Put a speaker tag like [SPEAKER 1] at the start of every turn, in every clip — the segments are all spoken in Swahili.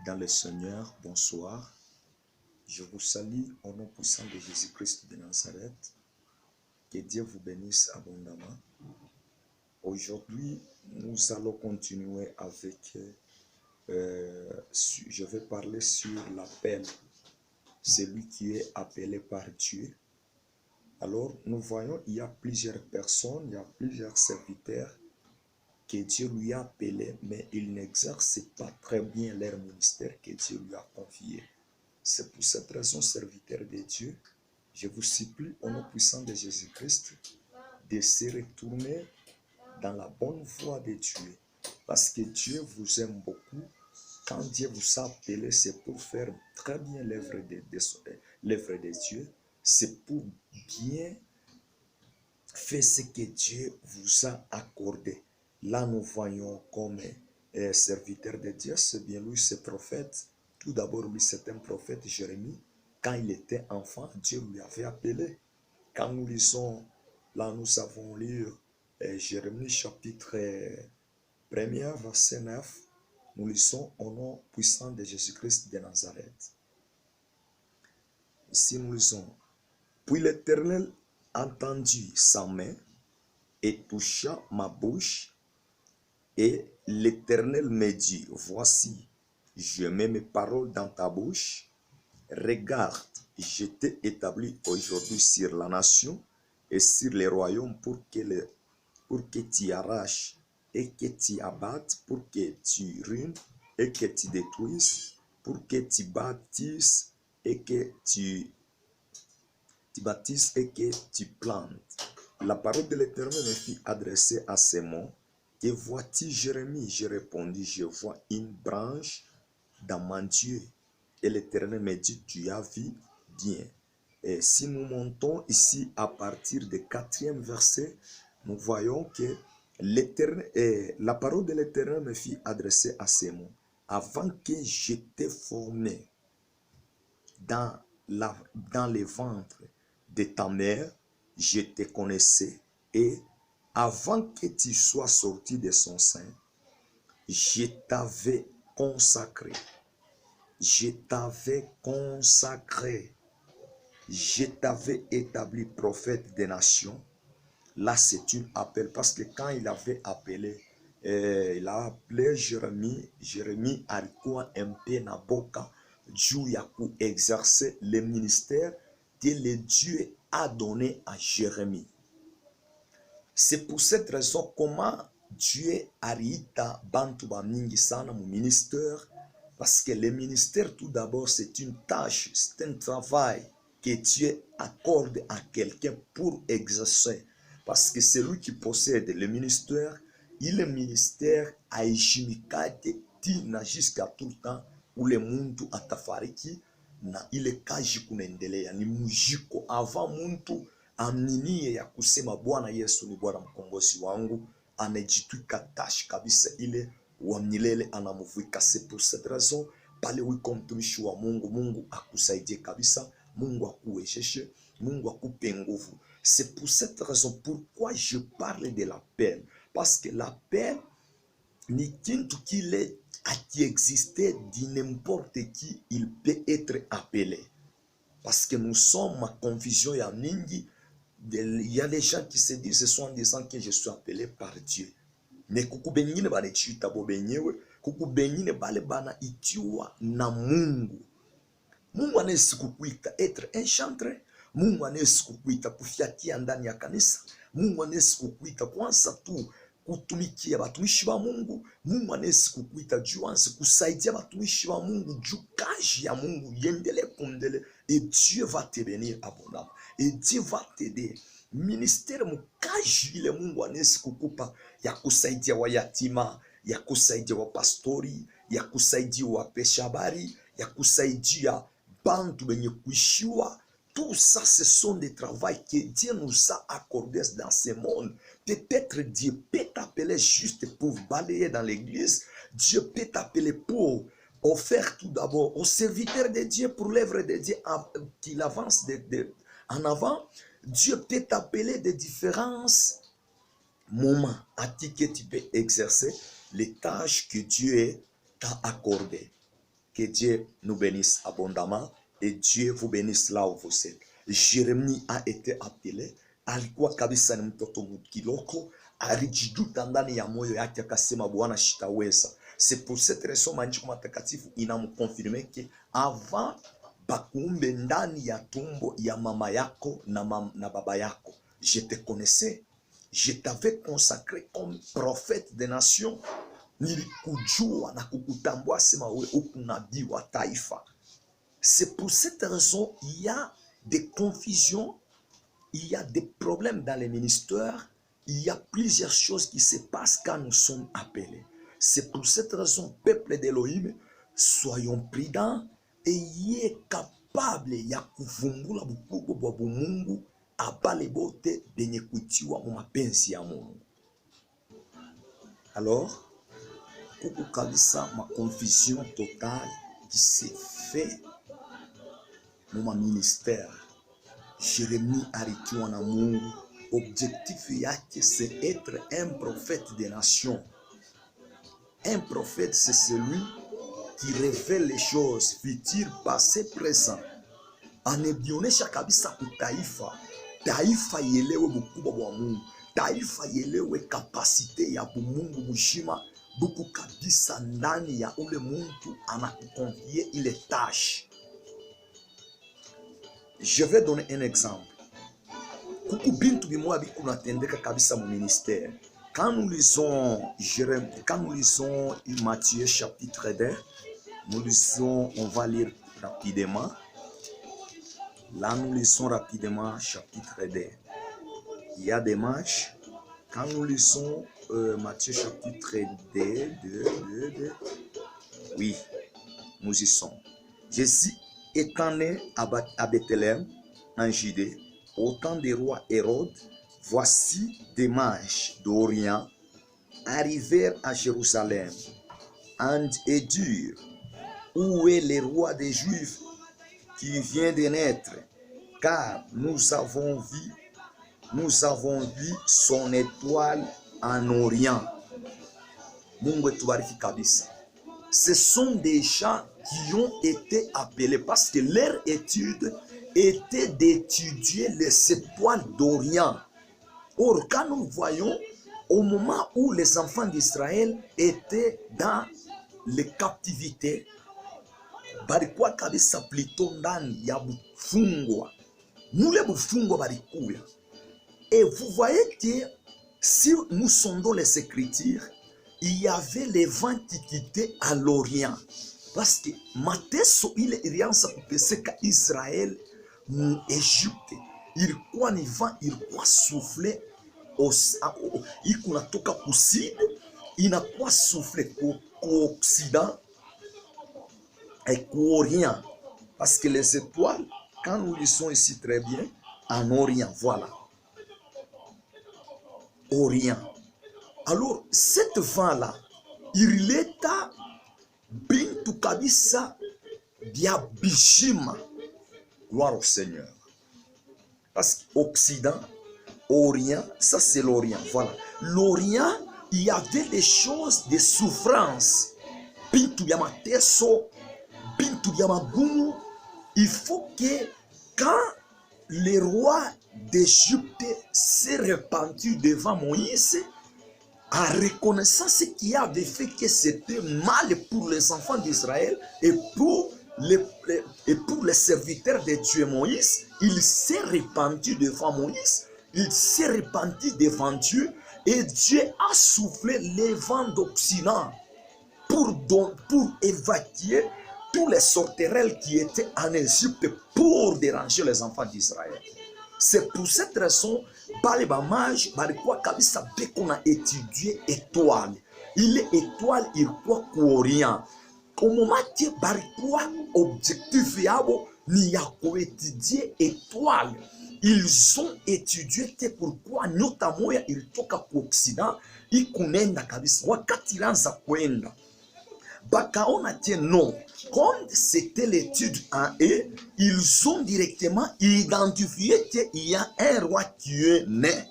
[SPEAKER 1] Dans le Seigneur, bonsoir. Je vous salue au nom puissant de Jésus-Christ de Nazareth. Que Dieu vous bénisse abondamment. Aujourd'hui, nous allons continuer avec, je vais parler sur l'appel, celui qui est appelé par Dieu. Alors, nous voyons, il y a plusieurs personnes, il y a plusieurs serviteurs que Dieu lui a appelés, mais ils n'exercent pas très bien leur ministère que Dieu lui a confié. C'est pour cette raison, serviteurs de Dieu, je vous supplie au nom puissant de Jésus-Christ de se retourner dans la bonne voie de Dieu. Parce que Dieu vous aime beaucoup. Quand Dieu vous a appelé, c'est pour faire très bien l'œuvre de Dieu. C'est pour bien faire ce que Dieu vous a accordé. Là, nous voyons comme serviteur de Dieu, c'est bien lui, ce prophète. Tout d'abord, lui, c'est un prophète, Jérémie. Quand il était enfant, Dieu lui avait appelé. Quand nous lisons, là, nous avons lu Jérémie chapitre 1er, verset 9. Nous lisons au nom puissant de Jésus-Christ de Nazareth. Ici, nous lisons. Puis l'Éternel entendit sa main et toucha ma bouche. Et l'Éternel me dit, voici, je mets mes paroles dans ta bouche. Regarde, je t'ai établi aujourd'hui sur la nation et sur les royaumes pour que tu arraches et que tu abattes, pour que tu ruines et que tu détruises, pour que tu bâtisses et que tu plantes. La parole de l'Éternel me fit adresser à ces mots. Que vois-tu, Jérémie? Je répondis, je vois une branche dans mon Dieu. Et l'Éternel me dit, tu as vu bien. Et si nous montons ici à partir du 4e verset, nous voyons que la parole de l'Éternel me fit adresser à ces mots. Avant que je t'ai formé dans les ventres de ta mère, je te connaissais. Et avant que tu sois sorti de son sein, je t'avais consacré. Je t'avais consacré. Je t'avais établi prophète des nations. Là, c'est un appel. Parce que quand il avait appelé, il a appelé Jérémie. Jérémie alikuwa MP na boka juu ya exercer le ministère que le Dieu a donné à Jérémie. C'est pour cette raison comment Dieu ariita bantu ba mingi sana mu ministère, parce que le ministère tout d'abord c'est une tâche, c'est un travail que Dieu accorde à quelqu'un pour exercer, parce que celui qui possède le ministère, il est ministère aishimikate tina jusqu'à tout le temps ule muntu atafariki na ile kazi kunaendelea, ni mujiko avant muntu aminie ya kusema Bwana Yesu ni Bwana mkombozi wangu, anajitwika tashi kabisa ile wa milele anamuvika. C'est pour cette raison pale wiko mtumishi wa Mungu, Mungu akusaidie kabisa, Mungu akuwezeshe, Mungu akupe nguvu. C'est pour cette raison pourquoi je parle de l'appel, parce que l'appel ni kintu kile qui existait de n'importe qui, il peut être appelé. Parce que nous sommes ma confusion ya mingi. Il y a des gens qui se disent, ce sont des gens que je suis appelé par Dieu. Mais kuku bengine bale chita bo benyewe, kuku bengine bale bana itiwa na Mungu. Mungu anaweza kukuita être un chantre, Mungu anaweza kukuita kufiatia ndani ya kanisa, Mungu anaweza kukuita kwanza tu kutumikia batumishi ba Mungu, Mungu anaweza kukuita juanze kusaidia batumishi ba Mungu, juu kazi ya Mungu yendele kundele, et Dieu va te bénir abondamment, et Dieu va t'aider. Ministère mukaji ile Mungu anaweza kukupa ya kusaidia wayatima, ya kusaidia wapastori, ya kusaidia wapesha habari, ya kusaidia bantu benye kuishiwa. Tout ça, ce sont des travaux que Dieu nous a accordés dans ce monde. Peut-être Dieu peut t'appeler juste pour balayer dans l'église. Dieu peut t'appeler pour offrir tout d'abord aux serviteurs de Dieu, pour l'œuvre de Dieu qu'il avance en avant. Dieu peut t'appeler de différents moments à qui que tu peux exercer les tâches que Dieu t'a accordées. Que Dieu nous bénisse abondamment et Dieu vous bénisse là où vous êtes. Jérémie a été appelé, alikuwa kabisa ni mtoto mkiloko, alijijuta ndani ya moyo yake akasema Bwana sitaweza. C'est pour cette raison maandiko matakatifu inamkonfirme que avant bakuumbe ndani ya tumbo ya mama yako na baba yako, je te connaissais, je t'avais consacré comme prophète des nations. Nilikujua na kukutambua sema wewe uko nabii wa taifa. C'est pour cette raison il y a des confusions, il y a des problèmes dans les ministères, il y a plusieurs choses qui se passent quand nous sommes appelés. C'est pour cette raison, peuple d'Elohim, soyons prudents et yé capable ya kuvumbula bukubwa bwa bumungu abale bote benye kuitiwa mu mapenzi ya Mungu. Alors, kuku kabisa ma confusion totale qui s'est fait mu ma ministère. Jérémie alitiwa na Mungu, objectif yake c'est être un prophète des nations. Un prophète, c'est celui qui révèle les choses futures, passées, présentes. Anebionesha kabisa kutaifa. Taifa yelewe bukubwa bwa Mungu. Taifa yelewe kapasite ya bumungu mshima buku kabisa ndani ya ule muntu anakukonfie ile tâche. Je vais donner un exemple. Kuku bintu bimoya biku natendeka kabisa mu ministère. Quand nous lisons Matthieu chapitre 2, nous lisons, on va lire rapidement. Là, nous lisons rapidement chapitre 2. Il y a des matchs. Quand nous lisons Matthieu chapitre 2, oui, nous y sommes. Jésus étant né à Bethléem, en Judée, au temps des rois Hérode, voici des mages d'Orient arrivèrent à Jérusalem et dirent, où est le roi des Juifs qui vient de naître? Car nous avons vu son étoile en Orient. Mungu tubariki kabisa. Ce sont des gens qui ont été appelés parce que leur étude était d'étudier les étoiles d'Orient. Or, quand nous voyons, au moment où les enfants d'Israël étaient dans les captivités, balikuwa kabisa plutôt ndani ya bufungwa. Mule bufungwa balikuya. Et vous voyez que si nous sondons les Écritures, il y avait les vents qui quittaient à l'Orient. Parce que mateso ile ilianza kuteseka Israël mu Egypte. Ilikuwa ni vent, ilikuwa soufflé ikunatoka kusini, inakuwa soufflé ku Occident et ku Orient. Parce que les étoiles, quand nous lisons ici très bien, en Orient, voilà. Orient. Alors, cette vent-là, il est à bintu kabisa bia bishima. Gloire au Seigneur. Parce qu'Occident, Orient, ça c'est l'Orient. Voilà. L'Orient, il y avait des choses de souffrance. Bintu bia mateso, bintu bia magumu. Il faut que quand le roi d'Égypte s'est répandu devant Moïse, en reconnaissant ce qui avait fait que c'était mal pour les enfants d'Israël et pour les serviteurs de Dieu Moïse, il s'est répandu devant Moïse, il s'est répandu devant Dieu et Dieu a soufflé les vents d'Occident pour évacuer tous les sauterelles qui étaient en Égypte pour déranger les enfants d'Israël. C'est pour cette raison que mage balikuwa kabisa beko na étudier étoile. Il est étoile ilikuwa Orient. Au moment que balikuwa objectif yabo ni ya étudier étoile. Ils ont étudié pourquoi nyota moya ilitoka ku Occident ikunenda kabisa wakati ilanza kwenda. Bakaona tie non. Comme c'était l'étude en eux, ils ont directement identifié qu'il y a un roi qui est né.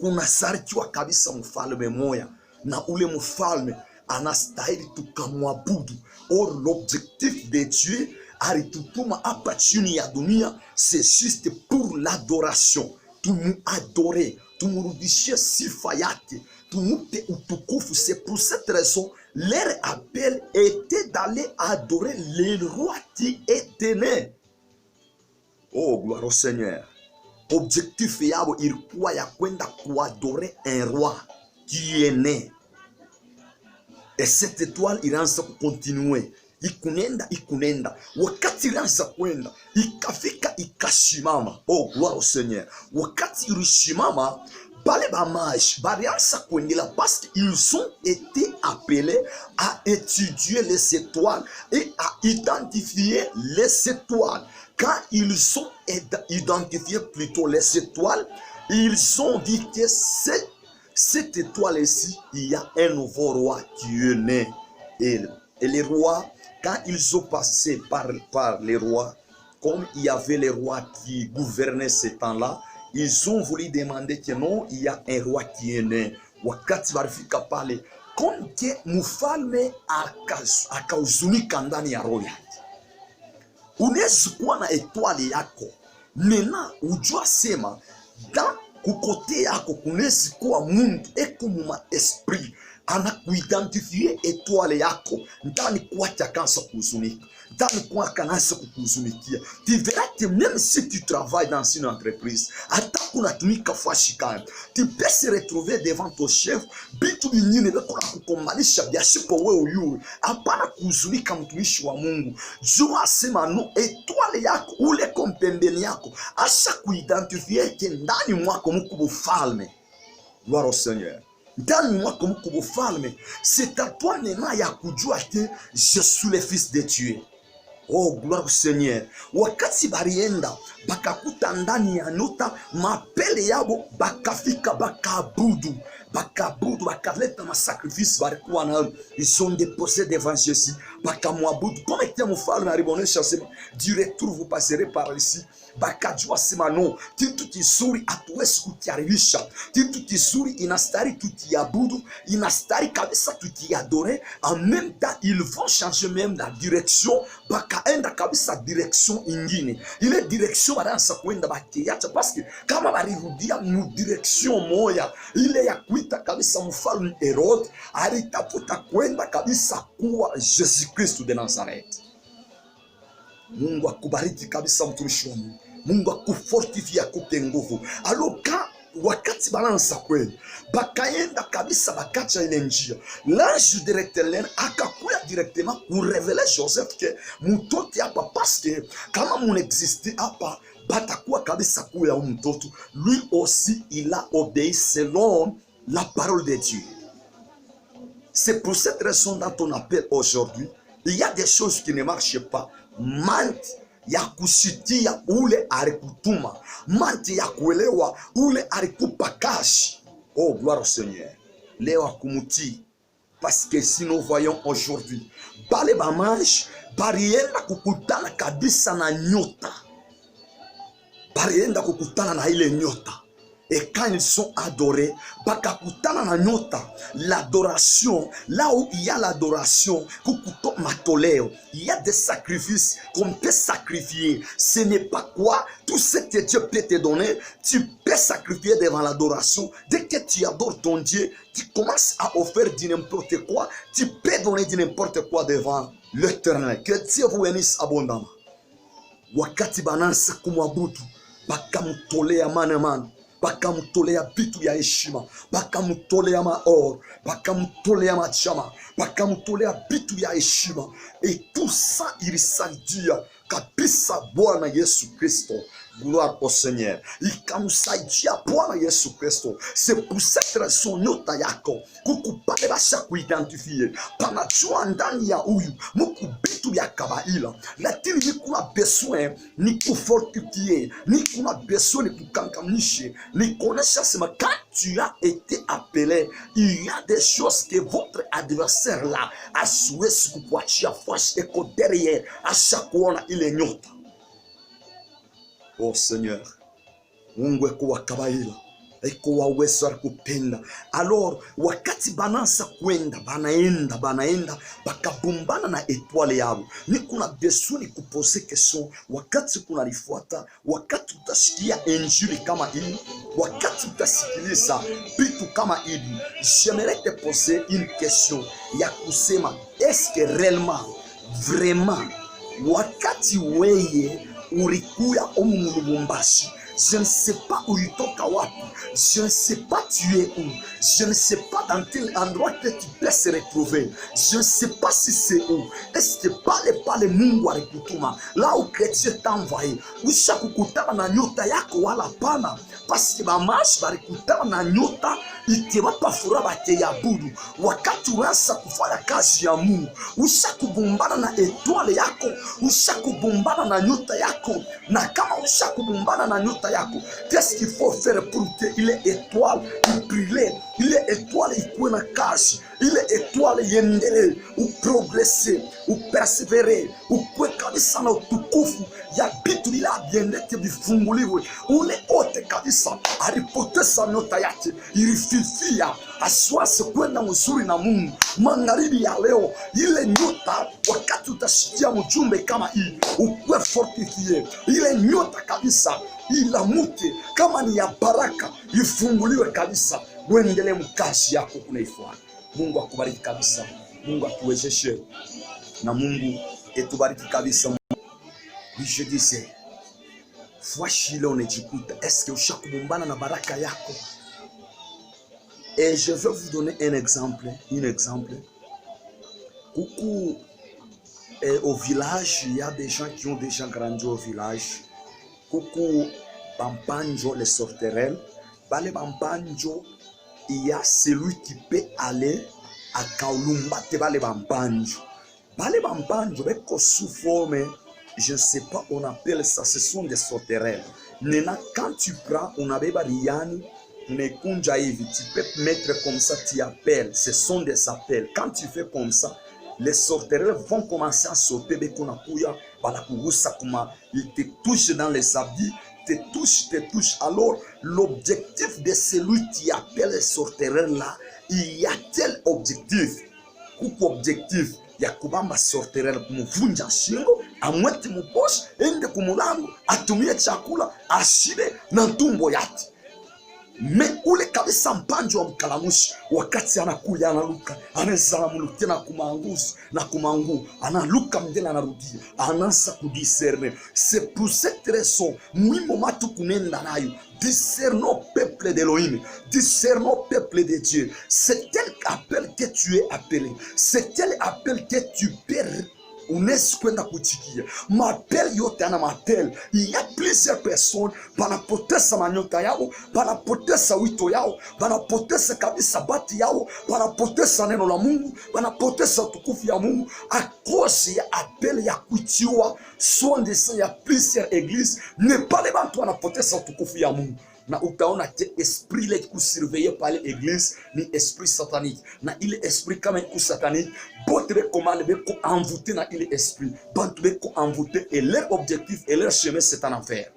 [SPEAKER 1] Kuna sarkiwa kabisa mfalme moya. Na ule mfalme anastahili tukamwabudu. Or l'objectif de Dieu alitutuma hapa chini ya dunia, c'est juste pour l'adoration, tumuadore, tumurudishie sifa yake, tumupe utukufu. C'est pour cette raison leur appel était d'aller adorer le roi qui était né. Oh, gloire au Seigneur. Objectif yabo ilikuwa ya kwenda kuadore un roi qui est né. Et cette étoile ilianza kukontinue, ikunenda. Wakati ilianza kwenda, ikafika ikashimama. Oh, gloire au Seigneur. Wakati ilishimama, bale bamaji balianza kuendelea parce qu'ils ont été appelés à étudier les étoiles et à identifier les étoiles. Quand ils ont identifié plutôt les étoiles, ils ont dit que cette étoile ici, il y a un nouveau roi qui est né. Et les rois, quand ils ont passé par les rois, comme il y avait les rois qui gouvernaient ce temps-là, ils ont voulu demander que non, il y a un roi qui est né. Wakati barifika pale, konke mufalme akahuzunika ndani ya roho yake. Unaweza kuwa na etwali yako, mena ujua sema da kukote yako kunaweza kuwa Mungu eko muma esprit anakuidentifie etwali yako ndani kwake akansa kuhuzunika, ndani kwake akansa kukuzunikia. Tu verras que même si tu travailles dans une entreprise, hata kunatumika fashi kani, tu peux se retrouver devant ton chef, bitu binyine bekona kukomalisha biashipo wewe yule, hapana kuhuzunika mtumishi wa Mungu. Jua sema no, etwali yako ule kompembeni yako asha kuidentifie ke ndani mwako muko bufalme. Gloire au Seigneur. Ndani mwako muko bufalme. C'est à toi maintenant ya kujua ke je suis le fils de Dieu. Oh, gloire au Seigneur. Wakati barienda bakakuta ndani ya nota mapele yabo, bakafika bakabudu, bakaleta ma sacrifice barikuwa na ils ont déposé devant Jésus, bakamwabudu. Comme était mfalme alibonesha sema du retour vous passerez par ici. Bakajua sema no, kitu kizuri hatuwezi kukiaribisha, kitu kizuri inastari tukiabudu, inastari kabisa tukiadore. En même temps ils vont changer même la direction, bakaenda kabisa direction ingine. Ile direction baransa kwenda bakiacha parce que kama barirudia mu direction moya ile ya kuita kabisa mfalme Herode, alitafuta kwenda kabisa kuwa Jésus Christ de Nazareth. Mungu akubariki kabisa mtumishi wa Mungu. Mungu akufortifie, akupe nguvu. Aloka wakati balansa kweli, bakaenda kabisa bakacha ile njia. L'ange de l'Éternel akakuya directement pour révéler Joseph que mtoto hapa parce que kama mon existe hapa batakuwa kabisa kuya mtoto. Lui aussi il a obéi selon la parole de Dieu. C'est pour cette raison dans ton appel aujourd'hui, il y a des choses qui ne marchent pas. Manti ya kushitia ule alikutuma, manti ya kuelewa ule alikupa kashi. Oh, gloire au Seigneur. Leo akumuti, parce que si nous voyons aujourd'hui bale bamaji barienda kukutana kabisa na nyota, barienda kukutana na ile nyota. Et quand ils sont adorés, bakakutana na nyota, l'adoration, là où il y a l'adoration, kukuto matoleo, il y a des sacrifices qu'on peut sacrifier. Ce n'est pas quoi, tout ce que Dieu peut te donner, tu peux sacrifier devant l'adoration. Dès que tu adores ton Dieu, tu commences à offrir du n'importe quoi, tu peux donner du n'importe quoi devant l'Éternel. Que Dieu vous bénisse abondamment. Wakati banansa kumwabudu, bakamutolea manemane, bakamutolea bitu ya heshima, bakamutolea maor, bakamutolea machama, bakamutolea bitu ya heshima. Et tout ça ilisaidia kabisa Bwana Yesu Kristo. Gloire au Seigneur. Ikamsaidia Bwana Yesu Kristo. C'est pour cette raison nyota yako kukupale basha kuidentifie panajua ndani ya huyu muku bitu ya kabaila, lakini ni kuna besoin ni kufortifier, ni kuna besoin ni kukankamishe, ni konesha sema quand tu as été appelé, il y a des choses que votre adversaire là a souhaité kukuachia face et que derrière a chakuona ile nyota. Oh Seigneur, Mungu eko wa kabaila, iko wawezo kupenda. Alors wakati banansa kwenda banaenda bakabumbana na etoile yabo, ni kuna besoin kupose question wakati kuna lifuata, wakati utashikia injili kama hii, wakati utasikiliza vitu kama hivi, j'aimerais te poser une question ya kusema est-ce que réellement vraiment wakati weye ulikuya omu Lubumbashi, je ne sais pas où ulitoka wapi, je ne sais pas tu es où, je ne sais pas dans quel endroit que tu peux se retrouver, je ne sais pas si c'est où, est-ce que pale Mungu alikutuma là où chrétien t'a envoyé, usha kukutana na nyota yako wala pana, parce que bamashi balikutana na nyota ikiwapa furaha bateyabudu. Wakati unaanza kufanya kazi ya Mungu, ushakubumbana na etoile yako, ushakubumbana na nyota yako, na kama ushakubumbana na nyota yako, qu'est-ce qu'il faut faire pour que ile étoile brille, ile étoile ikuwe na kazi, ile étoile iendelee, uprogresse, upersevere, ukuwe kabisa na utukufu ya bitu lile abiendeke bifunguliwe. Ule ote kabisa alipoteza nyota yake, ilififia, asiwase kwenda mzuri na Mungu. Magharibi ya leo, ile nyota wakati utashikia mjumbe kama hii, ukuwe fortifie, ile nyota kabisa ilamuke, kama ni ya baraka ifunguliwe kabisa, uendelee mkazi yako kunaifuata. Mungu akubariki kabisa, Mungu atuwezeshe, na Mungu etubariki kabisa. Je disais, voici là on écoute, est-ce que ushakubumbana na baraka yako? Et je vais vous donner un exemple, Coucou, au village, il y a des gens qui ont déjà grandi au village. Coucou, Bampanjo, les sorterelles. Bale Bampanjo, il y a celui qui peut aller à Kaolumba, te Bale Bampanjo. Bale Bampanjo, beko sous forme, je ne sais pas, on appelle ça, ce sont des sauterelles. Nena, quand tu prends, on avait Bariani, tu peux mettre comme ça, tu appelles, ce sont des appels. Quand tu fais comme ça, les sauterelles vont commencer à sauter, ils te touchent dans les habits, te touchent. Alors, l'objectif de celui qui appelle les sauterelles là, il y a tel objectif. Objectif ya kubamba sorterere kumuvunja shingo, amwete muposhe, ende kumulango, atumie chakula, ashibe na ntumbo yake. Me ule kabisa mpanjo wa mkalamushi, wakati anakuja analuka, anazala muluke na kumangusu na kumangu, analuka mdena anarudia, anansa kudiscerne. C'est pour cette raison, mwimo matu kunenda nayo, discernons peuple d'Elohim, discernons peuple de Dieu. C'est tel appel que tu es appelé, c'est tel appel que tu perds. Unaweza kwenda kuchikia mapel yote ana mapel. Il y a plusieurs personnes banapoteza manyota yao, banapoteza wito yao, banapoteza kabisa bati yao, banapoteza neno la Mungu, banapoteza tukufu ya Mungu a cause ya appel ya kuitiwa sondesa ya plusieurs églises. Ne pas les bantu banapoteza tukufu ya Mungu. Na utaona que esprit là qui surveillé par l'église ni esprit satanique. Na il esprit kama iko satanique, bote be commande be ko envoûter na il esprit, bantu be ko envoûter, et leur objectif et leur chemin c'est un enfer.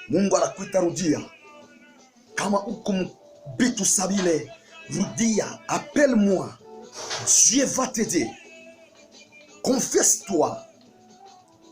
[SPEAKER 1] Mungu anakuita rudia, kama uko bitu sabile, rudia, appelle-moi, Dieu va t'aider. Confesse-toi,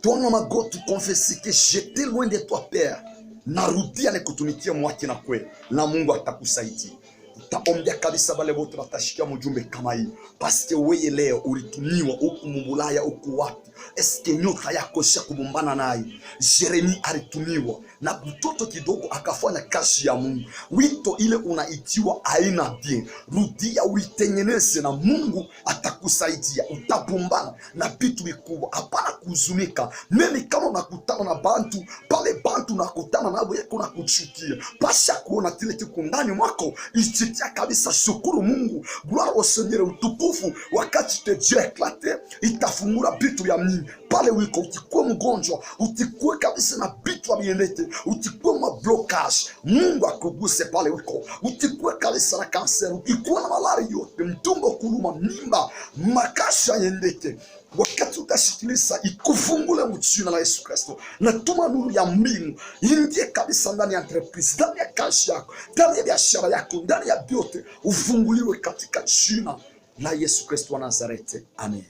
[SPEAKER 1] ton magoti confesse que j'étais loin de toi, Père. Narudia nikutumikia mwaki na kwe, na Mungu atakusaidia. Utaombea kabisa wale wote watashikia mjumbe kama hii. Paske wewe leo ulitumiwa huku Mbulaya huku wapi? Eske nyota yako shakubumbana naye? Jeremie alitumiwa na mtoto kidogo akafanya kazi ya Mungu. Wito ile unaitiwa haina bien. Rudia uitengeneze na Mungu atakusaidia. Utabumbana na vitu vikubwa. Hapana kuzunika. Mimi kama unakutana na bantu, pale bantu unakutana nao yako na kuchukia. Pasha kuona kile kiko ndani mwako. Itikia kabisa, shukuru Mungu. Gloire au Seigneur, utukufu wakati te Dieu éclaté, itafungura vitu ya mimi. Pale wiko utikuwe mgonjwa, utikuwe kabisa na vitu ya bienete, utikuwe ma blocage, Mungu akuguse pale wiko. Utikuwe kabisa na cancer, utikuwe na malaria yote, mtumbo kuluma, mimba, makasha yendeke. wakati utasikiliza ikufungule mjina la Yesu Kristo. Natuma nuru ya mbingu iingie kabisa ndani ya entreprise, ndani ya kazi yako, ndani ya biashara yako, ndani ya vyote, ufunguliwe katika jina la Yesu Kristo wa Nazareti. Amen.